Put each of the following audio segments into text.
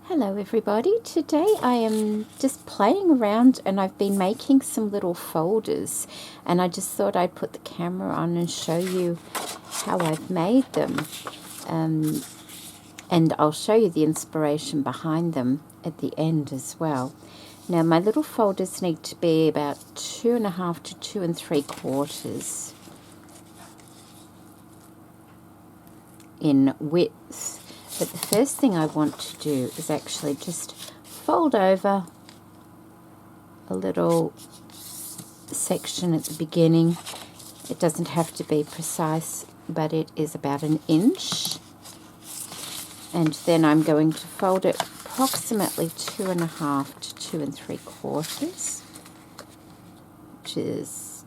Hello everybody, today I am just playing around and I've been making some little folders and I just thought I'd put the camera on and show you how I've made them, and I'll show you the inspiration behind them at the end as well. Now my little folders need to be about 2.5 to 2 3/4 in width. But the first thing I want to do is actually just fold over a little section at the beginning. It doesn't have to be precise, but it is about 1 inch. And then I'm going to fold it approximately 2.5 to 2 3/4, which is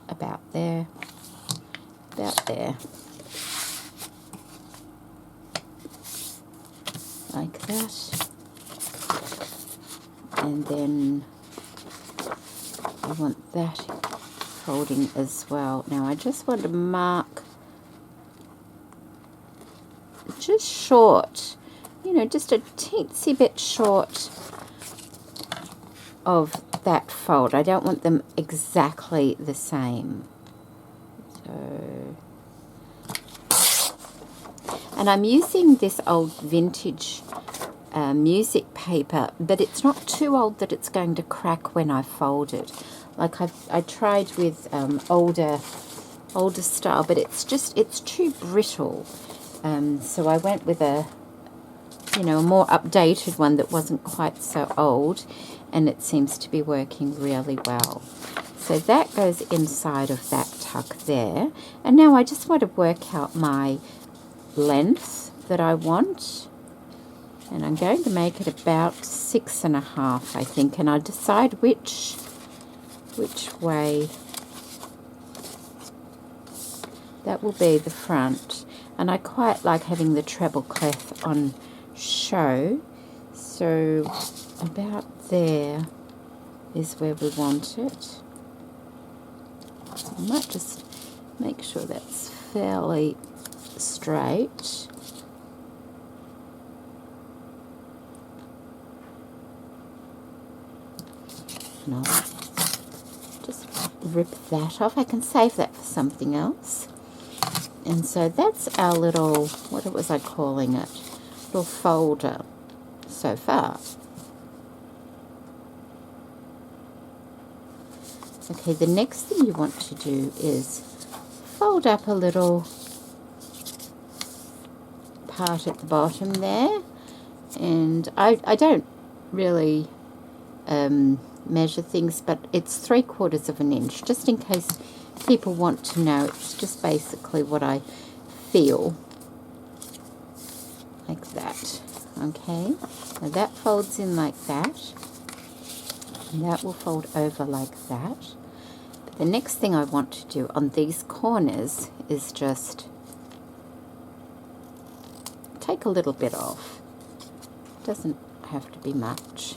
about there, like that. And then I want that folding as well. Now I just want to mark just short, just a teensy bit short of that fold. I don't want them exactly the same. And I'm using this old vintage music paper, but it's not too old that it's going to crack when I fold it. Like I tried with older style, but it's too brittle. So I went with a more updated one that wasn't quite so old, and it seems to be working really well. So that goes inside of that tuck there, and now I just want to work out my length that I want, and I'm going to make it about 6.5, I think, and I'll decide which way that will be the front. And I quite like having the treble clef on show, so about there is where we want it. I might just make sure that's fairly straight. No, just rip that off. I can save that for something else. And so that's our little, what was I calling it? Little folder so far. Okay, the next thing you want to do is fold up a little part at the bottom there, and I don't really measure things, but it's 3/4 of an inch, just in case people want to know. It's just basically what I feel, like that. Okay, now that folds in like that, and that will fold over like that. But the next thing I want to do on these corners is just take a little bit off. Doesn't have to be much,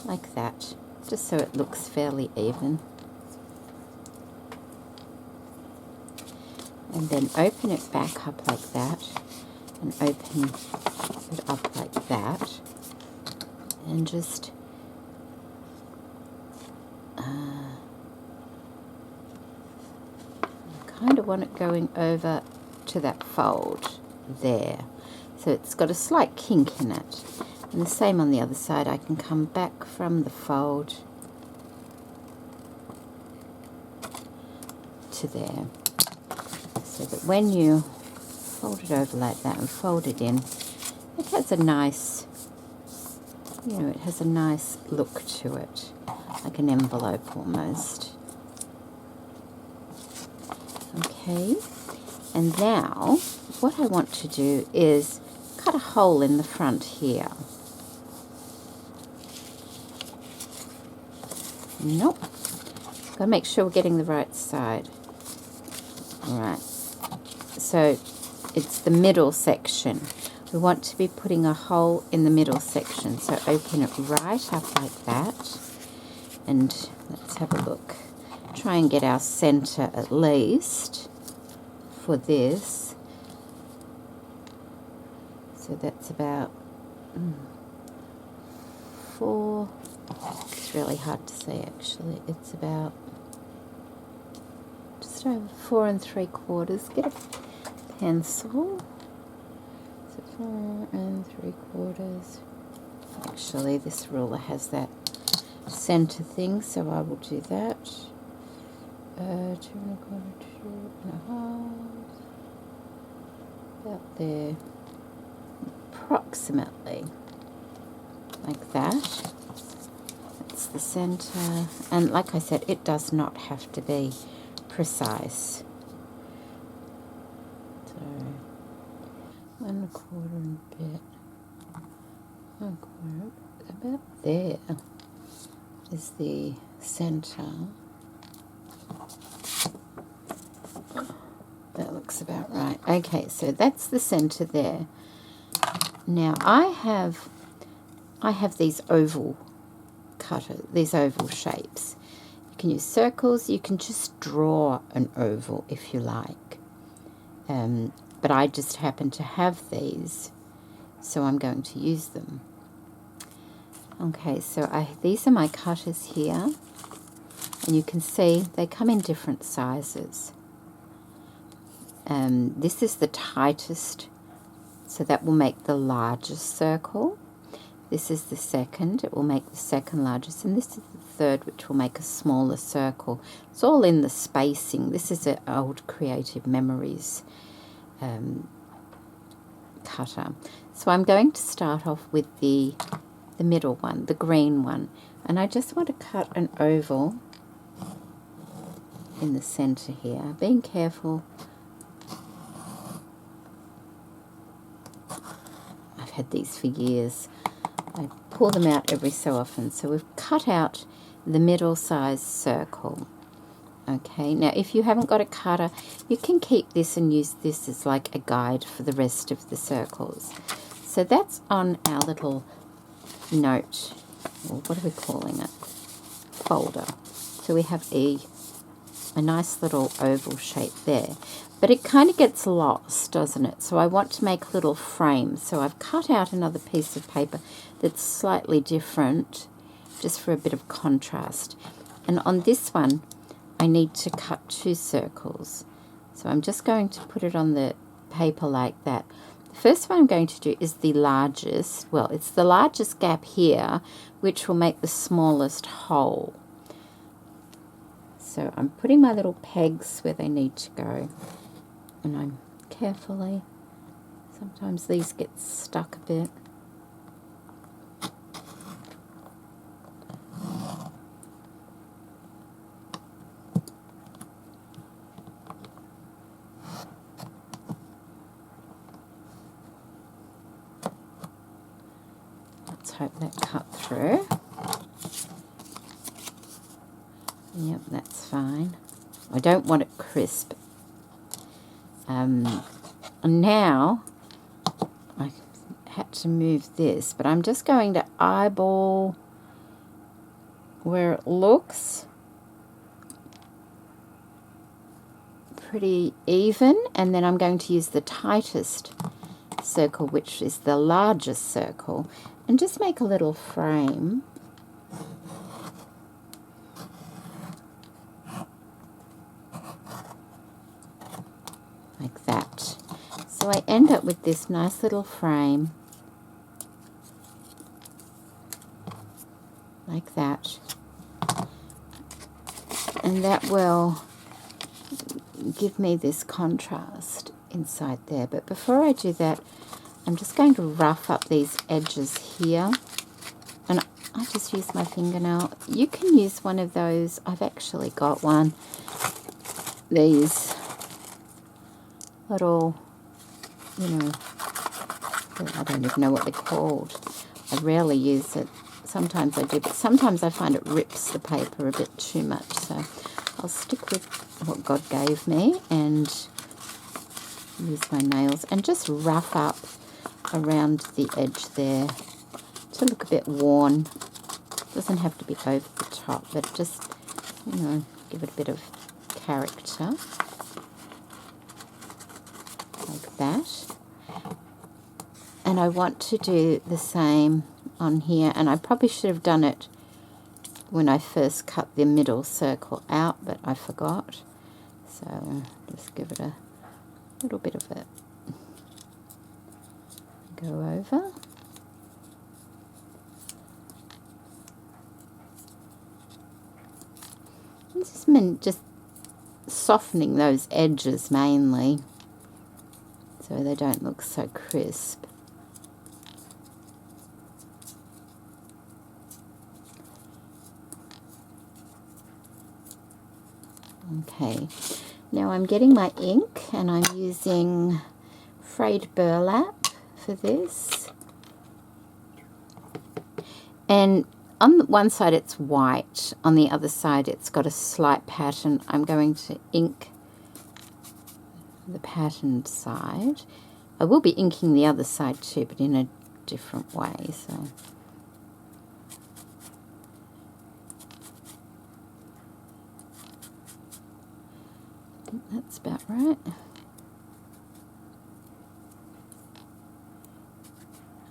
like that, just so it looks fairly even. And then open it back up like that, and open it up like that, and just kind of want it going over to that fold there. So it's got a slight kink in it. And the same on the other side. I can come back from the fold to there, so that when you fold it over like that and fold it in, it has a nice, it has a nice look to it, like an envelope almost. Okay, and now what I want to do is cut a hole in the front here. Nope. Got to make sure we're getting the right side. Alright. So it's the middle section. We want to be putting a hole in the middle section. So open it right up like that. And let's have a look. Try and get our center at least for this. So that's about 4, it's really hard to say actually, it's about just over 4 3/4. Get a pencil. So 4 3/4. Actually, this ruler has that center thing, so I will do that. 2 1/4, 2 1/2. About there, approximately like that. That's the center, and like I said, it does not have to be precise. So 1 1/4 and a bit. 1 1/4, about there is the center. That looks about right. Okay, so that's the center there. Now I have these oval cutters, these oval shapes. You can use circles, you can just draw an oval if you like. But I just happen to have these, so I'm going to use them. Okay, so these are my cutters here, and you can see they come in different sizes. This is the tightest, so that will make the largest circle. This is the second, it will make the second largest, and this is the third, which will make a smaller circle. It's all in the spacing. This is an old Creative Memories cutter. So I'm going to start off with the middle one, the green one, and I just want to cut an oval in the center here, being careful. I've had these for years. I pull them out every so often. So we've cut out the middle size circle. Okay, now if you haven't got a cutter, you can keep this and use this as like a guide for the rest of the circles. So that's on our little note, or what are we calling it? Folder. So we have a nice little oval shape there. But it kind of gets lost, doesn't it? So I want to make little frames. So I've cut out another piece of paper that's slightly different, just for a bit of contrast. And on this one, I need to cut 2 circles. So I'm just going to put it on the paper like that. The first one I'm going to do is the largest. Well, it's the largest gap here, which will make the smallest hole. So I'm putting my little pegs where they need to go. And I'm carefully, sometimes these get stuck a bit. Let's hope that cut through. Yep, that's fine. I don't want it crisp. And now I had to move this, but I'm just going to eyeball where it looks pretty even, and then I'm going to use the tightest circle, which is the largest circle, and just make a little frame. Like that. So I end up with this nice little frame, like that, and that will give me this contrast inside there. But before I do that, I'm just going to rough up these edges here, and I just use my fingernail. You can use one of those, I've actually got one, these little, you know, I don't even know what they're called. I rarely use it. Sometimes I do, but sometimes I find it rips the paper a bit too much. So I'll stick with what God gave me and use my nails and just rough up around the edge there to look a bit worn. Doesn't have to be over the top, but just, you know, give it a bit of character. Like that. And I want to do the same on here, and I probably should have done it when I first cut the middle circle out, but I forgot. So just give it a little bit of it. Go over. This is meant just softening those edges mainly, so they don't look so crisp. Okay, now I'm getting my ink and I'm using frayed burlap for this. And on the one side it's white, on the other side it's got a slight pattern. I'm going to ink the patterned side. I will be inking the other side too, but in a different way. So I think that's about right.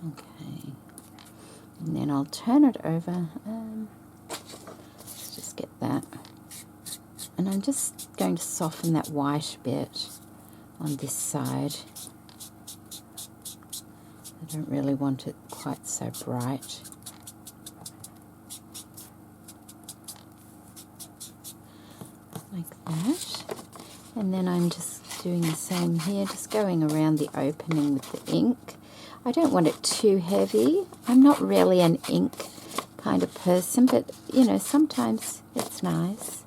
Okay, and then I'll turn it over. Let's just get that. And I'm just going to soften that white a bit on this side. I don't really want it quite so bright. Like that. And then I'm just doing the same here, just going around the opening with the ink. I don't want it too heavy. I'm not really an ink kind of person, but you know, sometimes it's nice.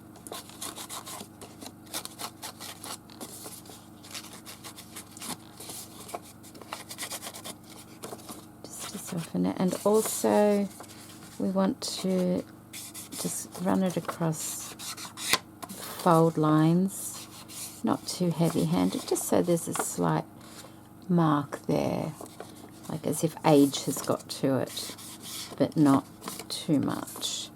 Just to soften it. And also we want to just run it across fold lines, not too heavy-handed, just so there's a slight mark there, like as if age has got to it, but not too much.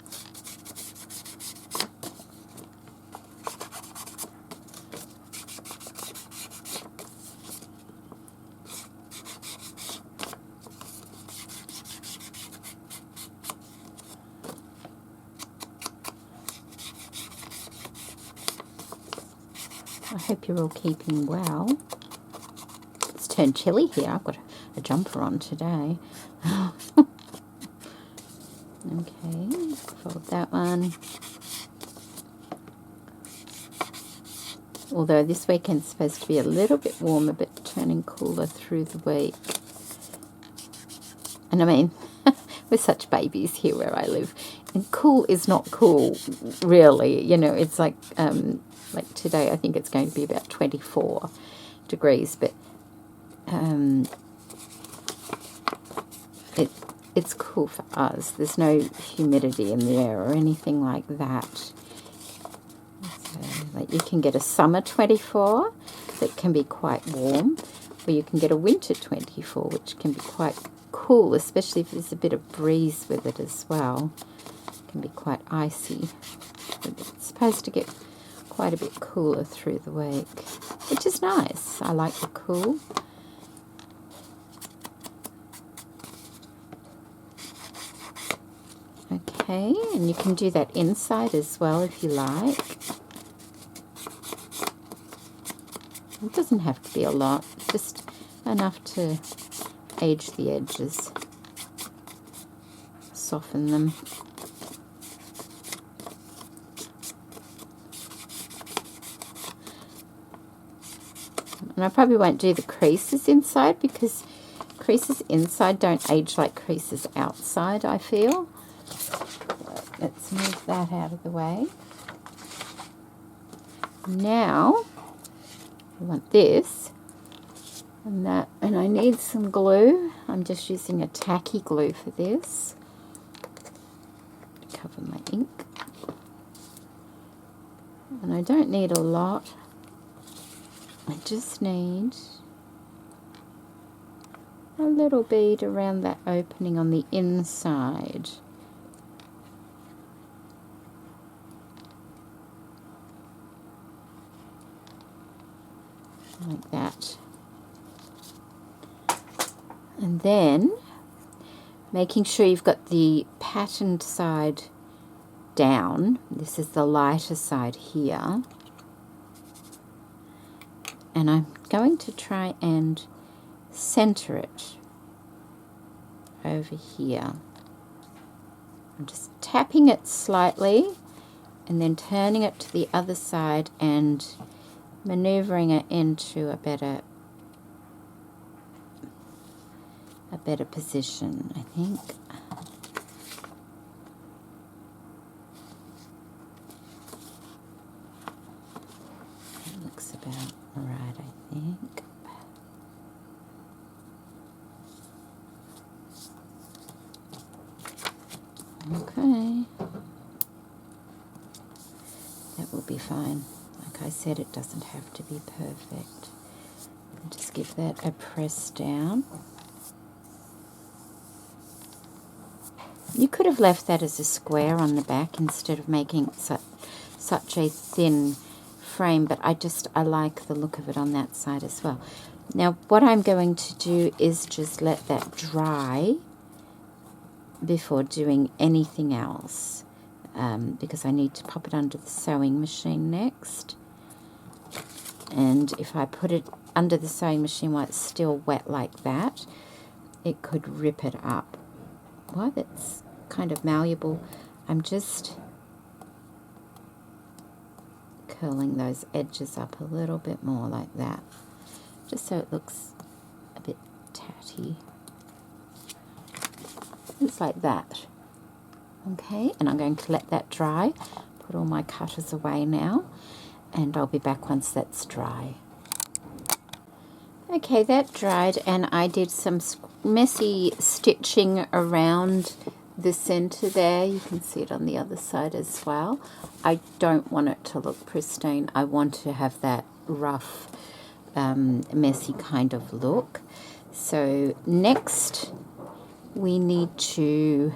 I hope you're all keeping well. It's turned chilly here. I've got a jumper on today. Okay, fold that one. Although this weekend's supposed to be a little bit warmer, but turning cooler through the week. And I mean, we're such babies here where I live. And cool is not cool, really. You know, it's like today I think it's going to be about 24 degrees, but it's cool for us. There's no humidity in the air or anything like that. So, like, you can get a summer 24 that can be quite warm, or you can get a winter 24 which can be quite cool, especially if there's a bit of breeze with it as well. It can be quite icy. But it's supposed to get quite a bit cooler through the week, which is nice. I like the cool. Okay, and you can do that inside as well if you like. It doesn't have to be a lot, just enough to age the edges, soften them. And I probably won't do the creases inside because creases inside don't age like creases outside, I feel. Let's move that out of the way. Now, I want this and that, and I need some glue. I'm just using a tacky glue for this to cover my ink. And I don't need a lot. I just need a little bead around that opening on the inside. Like that. And then making sure you've got the patterned side down. This is the lighter side here. And I'm going to try and center it over here. I'm just tapping it slightly and then turning it to the other side and maneuvering it into a better position, I think. That looks about right, I think. Okay. That will be fine. Like I said, it doesn't have to be perfect. I'll just give that a press down. You could have left that as a square on the back instead of making such a thin frame, but I like the look of it on that side as well. Now what I'm going to do is just let that dry before doing anything else, because I need to pop it under the sewing machine next. And if I put it under the sewing machine while it's still wet like that, it could rip it up. While it's kind of malleable, I'm just curling those edges up a little bit more like that, just so it looks a bit tatty. Just like that. Okay, and I'm going to let that dry, put all my cutters away now, and I'll be back once that's dry. Okay, that dried, and I did some messy stitching around the center there. You can see it on the other side as well. I don't want it to look pristine. I want to have that rough, messy kind of look. So next we need to,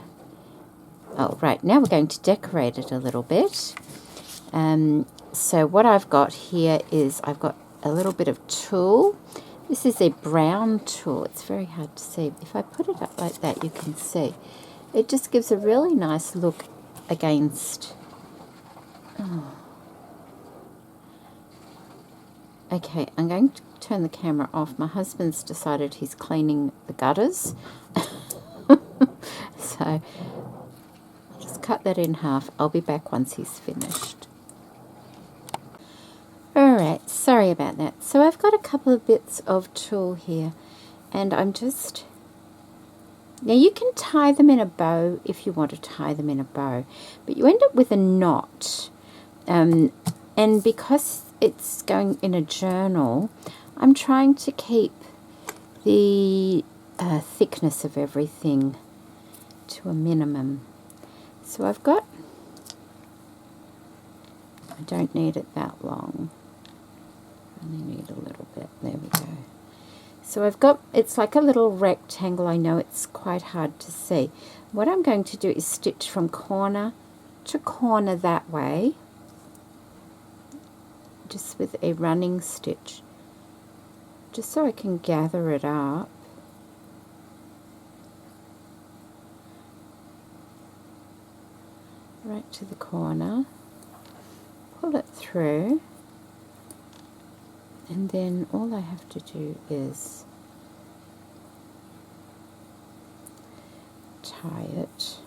oh right, now we're going to decorate it a little bit. So what I've got here is I've got a little bit of tulle. This is a brown tulle. It's very hard to see. If I put it up like that, you can see. It just gives a really nice look against... Oh. Okay, I'm going to turn the camera off. My husband's decided he's cleaning the gutters. So I'll just cut that in half. I'll be back once he's finished. Alright, sorry about that. So I've got a couple of bits of tulle here, and I'm just... Now you can tie them in a bow if you want to tie them in a bow, but you end up with a knot. And because it's going in a journal, I'm trying to keep the thickness of everything to a minimum. So I've got... I don't need it that long. I only need a little bit. There we go. So I've got, it's like a little rectangle. I know it's quite hard to see. What I'm going to do is stitch from corner to corner that way, just with a running stitch, just so I can gather it up. Right to the corner, pull it through, and then all I have to do is tie it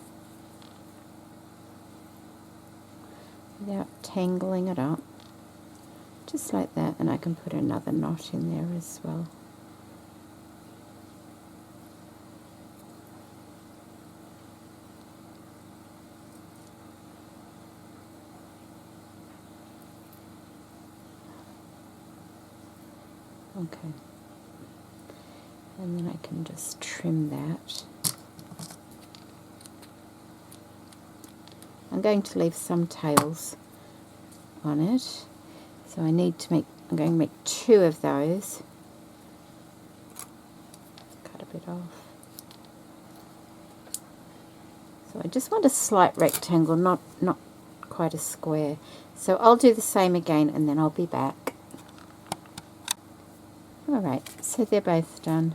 without tangling it up, just like that, and I can put another knot in there as well. Okay, and then I can just trim that. I'm going to leave some tails on it, so I need to make, I'm going to make 2 of those. Cut a bit off. So I just want a slight rectangle, not quite a square. So I'll do the same again and then I'll be back. Alright, so they're both done.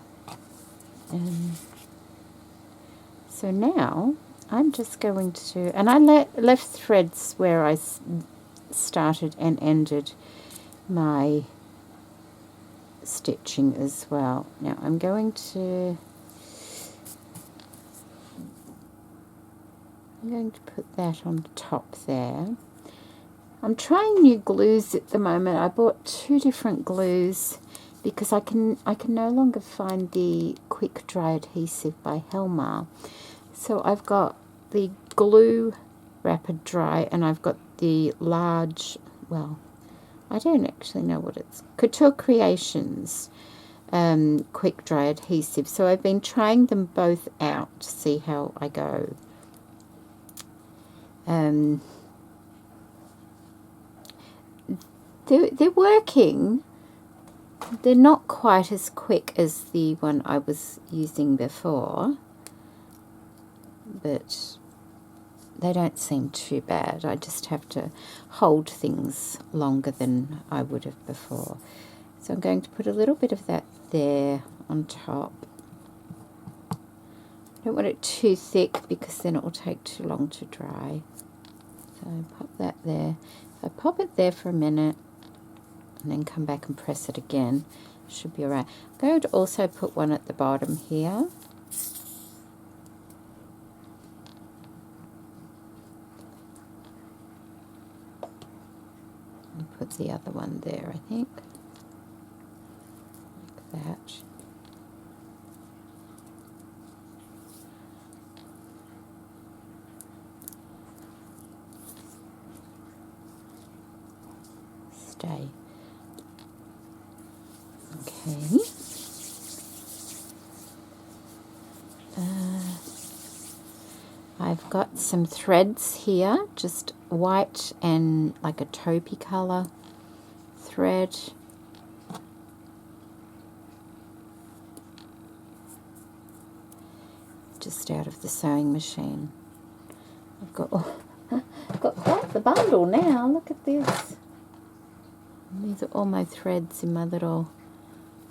So now I'm just going to, and I left threads where I started and ended my stitching as well. Now I'm going to put that on the top there. I'm trying new glues at the moment. I bought 2 different glues because I can no longer find the quick dry adhesive by Helmar. So I've got the glue rapid dry, and I've got the large, well, I don't actually know what it's, Couture Creations quick dry adhesive. So I've been trying them both out to see how I go. They're working. They're not quite as quick as the one I was using before, but they don't seem too bad. I just have to hold things longer than I would have before. So I'm going to put a little bit of that there on top. I don't want it too thick because then it will take too long to dry. So pop that there. I pop it there for a minute and then come back and press it again. Should be alright. I'm going to also put one at the bottom here. And put the other one there, I think. Like that. Stay. Okay. I've got some threads here, just white and like a taupey colour thread. Just out of the sewing machine. I've got quite the bundle now. Look at this. These are all my threads in my little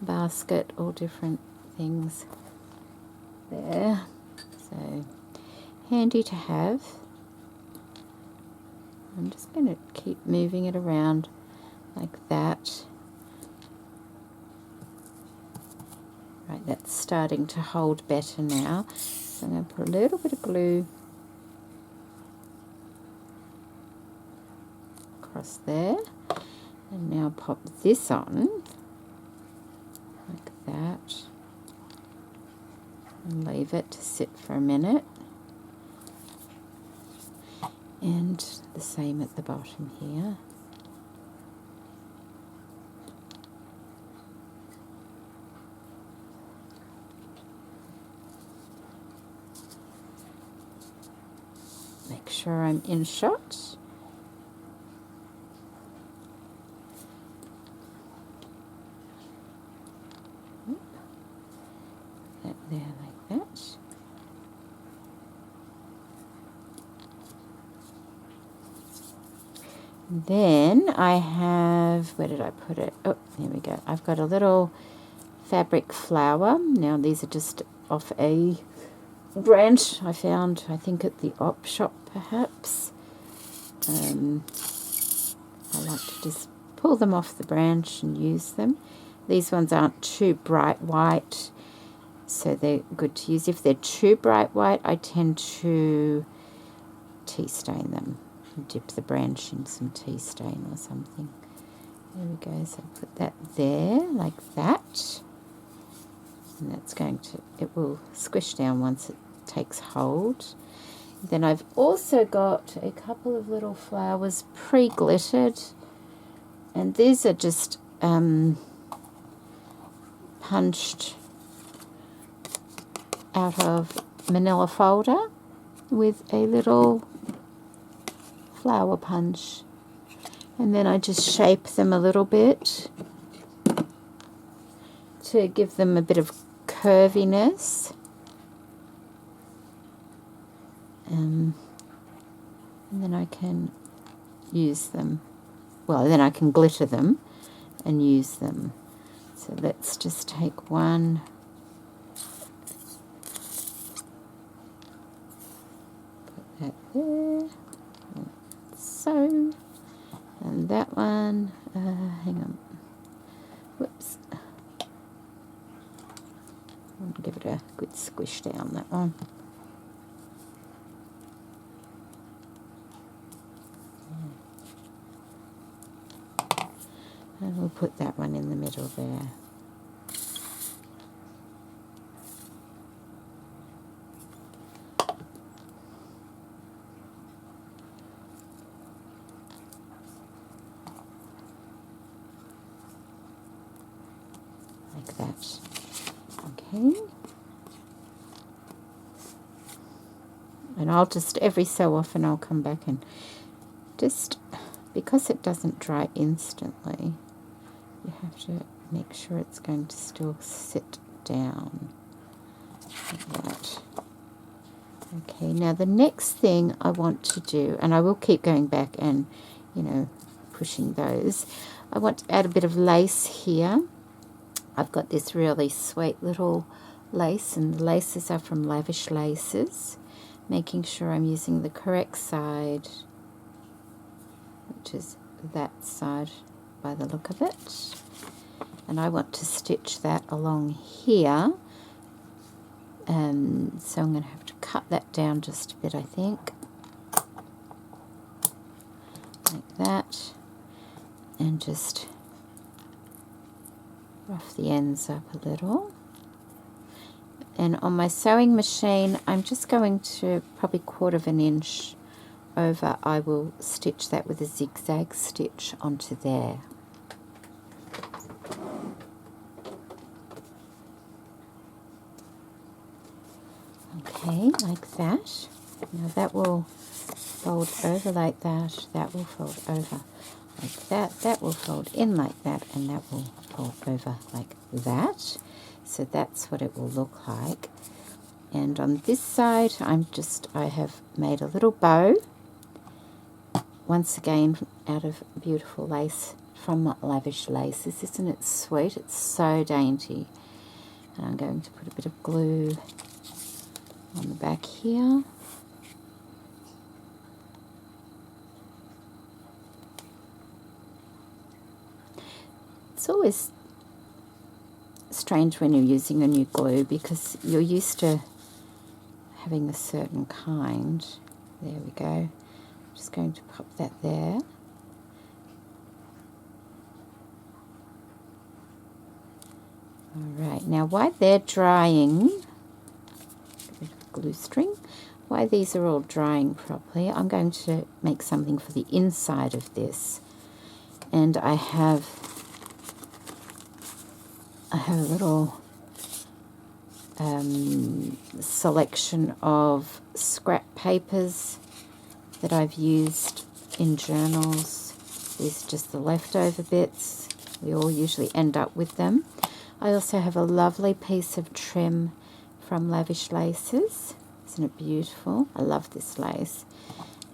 basket, all different things there. So handy to have. I'm just going to keep moving it around like that. Right, that's starting to hold better now. So I'm going to put a little bit of glue across there. And now pop this on, like that, and leave it to sit for a minute. And the same at the bottom here. Make sure I'm in shot. There like that. Then I have, where did I put it? Oh, here we go. I've got a little fabric flower. Now these are just off a branch I found, I think at the op shop perhaps. I like to just pull them off the branch and use them. These ones aren't too bright white, so they're good to use. If they're too bright white, I tend to tea stain them. Dip the branch in some tea stain or something. There we go. So put that there like that. And that's going to, it will squish down once it takes hold. Then I've also got a couple of little flowers pre-glittered. And these are just punched out of manila folder with a little flower punch, and then I just shape them a little bit to give them a bit of curviness, and then I can use them, well then I can glitter them and use them. So let's just take one that there, like so, and that one, hang on, whoops, I'll give it a good squish down, that one. And we'll put that one in the middle there. Like that. Okay. And I'll just, every so often I'll come back and just, because it doesn't dry instantly, you have to make sure it's going to still sit down like that. Okay, now the next thing I want to do, and I will keep going back and, you know, pushing those, I want to add a bit of lace here. I've got this really sweet little lace, and the laces are from Lavish Laces, making sure I'm using the correct side, which is that side by the look of it. And I want to stitch that along here, so I'm going to have to cut that down just a bit, I think, like that, and just rough the ends up a little. And on my sewing machine, I'm just going to probably 1/4 inch over, I will stitch that with a zigzag stitch onto there. Okay, like that. Now that will fold over like that, that will fold over like that, that will fold in like that, and that will fold over like that. So that's what it will look like. And on this side, I have made a little bow, once again out of beautiful lace from Lavish Laces. Isn't it sweet? It's so dainty. And I'm going to put a bit of glue on the back here. It's always strange when you're using a new glue because you're used to having a certain kind. There we go. I'm just going to pop that there. Alright, now while they're drying, a bit of glue string, while these are all drying properly, I'm going to make something for the inside of this. And I have a little selection of scrap papers that I've used in journals. These are just the leftover bits. We all usually end up with them. I also have a lovely piece of trim from Lavish Laces. Isn't it beautiful? I love this lace.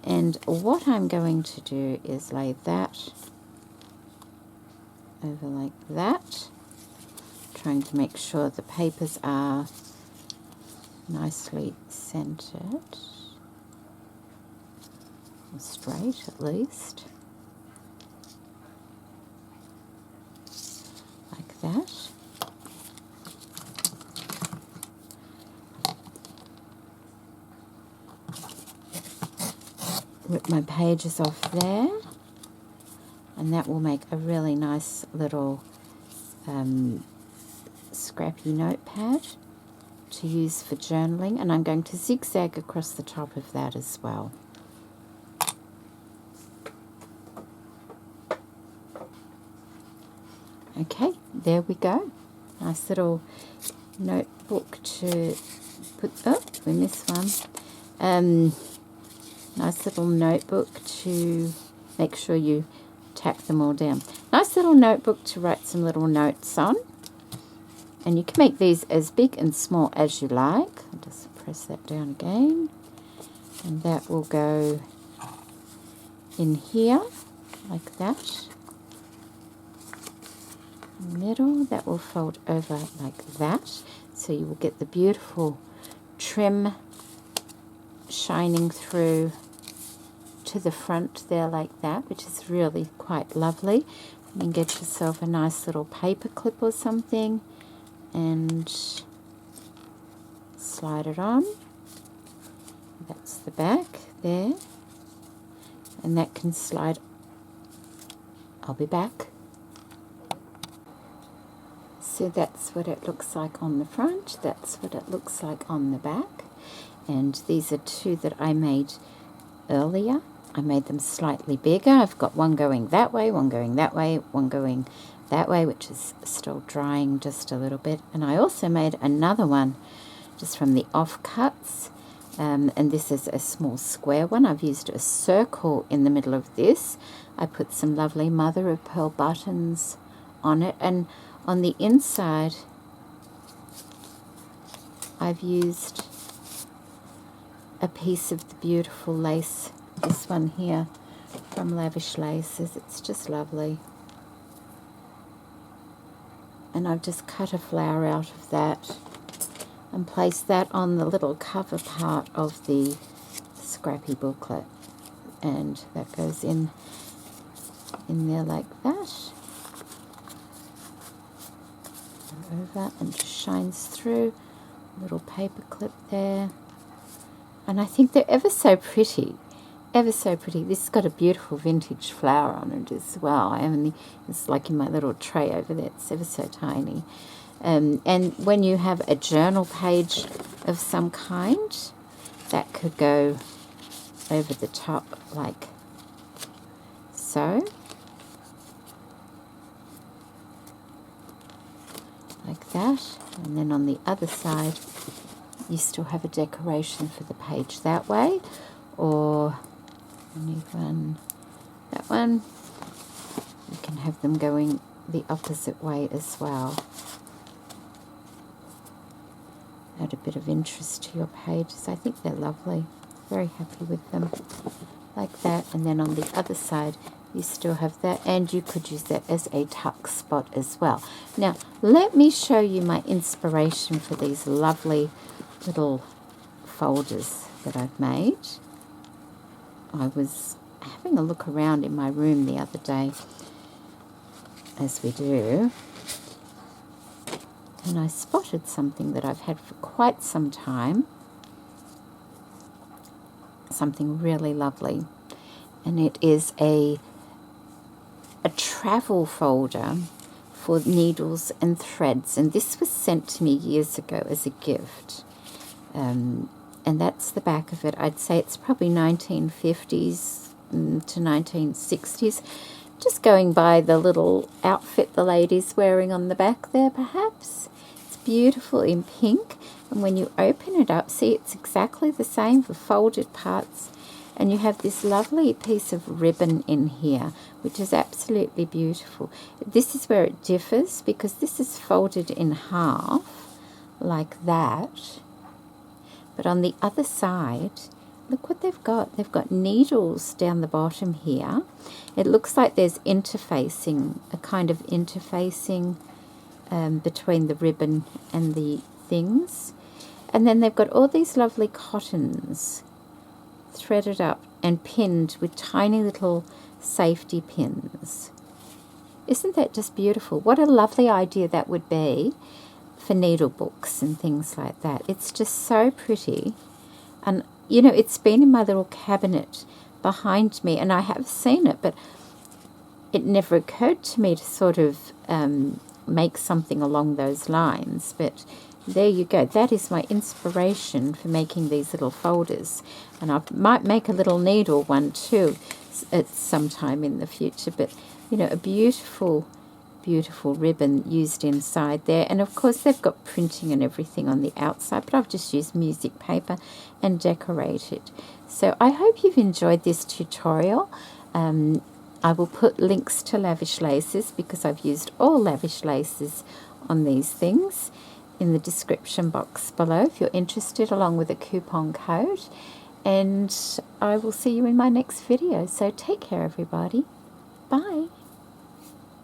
And what I'm going to do is lay that over like that, trying to make sure the papers are nicely centered, or straight at least, like that. Rip my pages off there, and that will make a really nice little scrappy notepad to use for journaling, and I'm going to zigzag across the top of that as well. Okay, there we go. Nice little notebook to put, oh, we missed one. Nice little notebook to make sure you tack them all down. Nice little notebook to write some little notes on. And you can make these as big and small as you like. I'll just press that down again. And that will go in here, like that. In the middle, that will fold over like that. So you will get the beautiful trim shining through to the front there like that, which is really quite lovely. You can get yourself a nice little paper clip or something and slide it on. That's the back there, and that can slide. I'll be back. So that's what it looks like on the front, that's what it looks like on the back. And these are two that I made earlier. I made them slightly bigger. I've got one going that way, one going that way, one going that way, which is still drying just a little bit. And I also made another one just from the offcuts. And this is a small square one. I've used a circle in the middle of this. I put some lovely mother of pearl buttons on it. And on the inside, I've used a piece of the beautiful lace. This one here from Lavish Laces. It's just lovely. And I've just cut a flower out of that and placed that on the little cover part of the scrappy booklet. And that goes in there like that. And over and just shines through. Little paper clip there. And I think they're ever so pretty. Ever so pretty. This has got a beautiful vintage flower on it as well. It's like in my little tray over there. It's ever so tiny. And when you have a journal page of some kind, that could go over the top like so. Like that. And then on the other side, you still have a decoration for the page that way. Or that one, you can have them going the opposite way as well. Add a bit of interest to your pages. I think they're lovely. Very happy with them. Like that. And then on the other side, you still have that. And you could use that as a tuck spot as well. Now, let me show you my inspiration for these lovely little folders that I've made. I was having a look around in my room the other day, as we do, and I spotted something that I've had for quite some time, something really lovely, and it is a travel folder for needles and threads, and this was sent to me years ago as a gift. And that's the back of it. I'd say it's probably 1950s to 1960s. Just going by the little outfit the lady's wearing on the back there, perhaps. It's beautiful in pink. And when you open it up, see, it's exactly the same for folded parts. And you have this lovely piece of ribbon in here, which is absolutely beautiful. This is where it differs, because this is folded in half, like that. But on the other side, look what they've got. They've got needles down the bottom here. It looks like there's interfacing, a kind of interfacing between the ribbon and the things. And then they've got all these lovely cottons threaded up and pinned with tiny little safety pins. Isn't that just beautiful? What a lovely idea that would be for needle books and things like that. It's just so pretty. And you know, it's been in my little cabinet behind me, and I have seen it, but it never occurred to me to sort of make something along those lines. But there you go. That is my inspiration for making these little folders. And I might make a little needle one too at some time in the future. But you know, a beautiful ribbon used inside there, and of course they've got printing and everything on the outside, but I've just used music paper and decorated. So I hope you've enjoyed this tutorial. I will put links to Lavish Laces, because I've used all Lavish Laces on these things, in the description box below if you're interested, along with a coupon code. And I will see you in my next video. So take care, everybody. Bye.